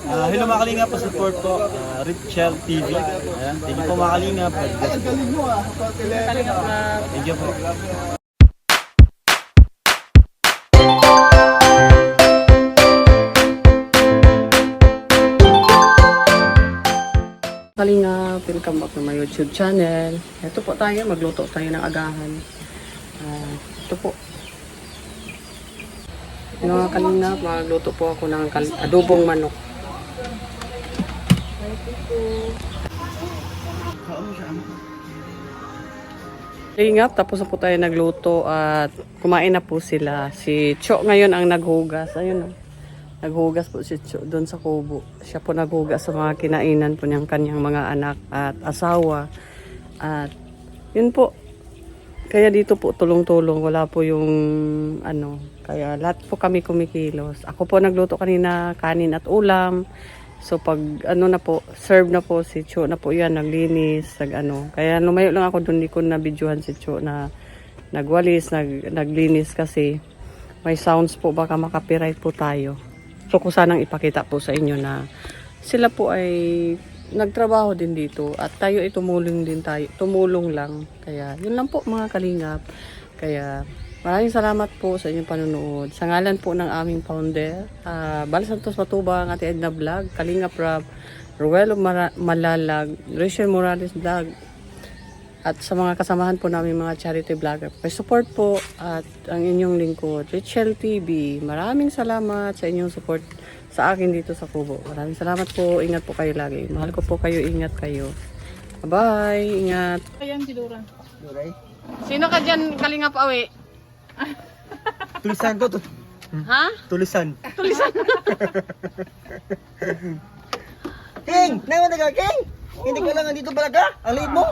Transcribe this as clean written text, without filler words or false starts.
Hello mga kalingap, pa-support po. Richel TV. Ayan, thank you po mga kalingap. Thank you po. Kalingap, welcome back to my YouTube channel. Ito po tayo, magluto tayo ng agahan. Ito po. Mga kalingap, magluto po ako ng adobong manok. Kalingap, tapos na po tayo nagluto at kumain na po sila. Si Cho ngayon ang naghugas. Ayun o. Naghugas po si Cho doon sa kubo. Siya po naghugas sa mga kinainan po niyang kanyang mga anak at asawa. At yun po. Kaya dito po tulong-tulong. Wala po yung ano. Kaya lahat po kami kumikilos. Ako po nagluto kanina kanin at ulam. So pag ano na po, serve na po si Cho na po yan. Naglinis, nag-ano. Kaya lumayo lang ako doon. Di ko na videohan si Cho na nagwalis, naglinis kasi may sounds po. Baka makapiright po tayo. So ko sanang ipakita po sa inyo na sila po ay nagtrabaho din dito at tayo ay tumulong din tayo. Tumulong lang. Kaya yun lang po mga kalingap. Kaya maraming salamat po sa inyong panonood. Sa ngalan po ng aming founder, Bal Santos Matubang, Ate Edna Vlog, Kalingap Rab, Ruelo Malalag, Rachel Morales Vlog, at sa mga kasamahan po namin mga charity vlogger. Support po at ang inyong lingkod, Richel TV. Maraming salamat sa inyong support sa akin dito sa Kubo. Maraming salamat po. Ingat po kayo lagi. Mahal ko po kayo. Ingat kayo. Bye. Ingat. Ayan, Tidura. Sino ka dyan, Kalingap Awi? Tulisan ko to. Ha? Tulisan. Tulisan. King! Naman na ka, King! Hindi ka lang nandito pala ka? Ang liit mo?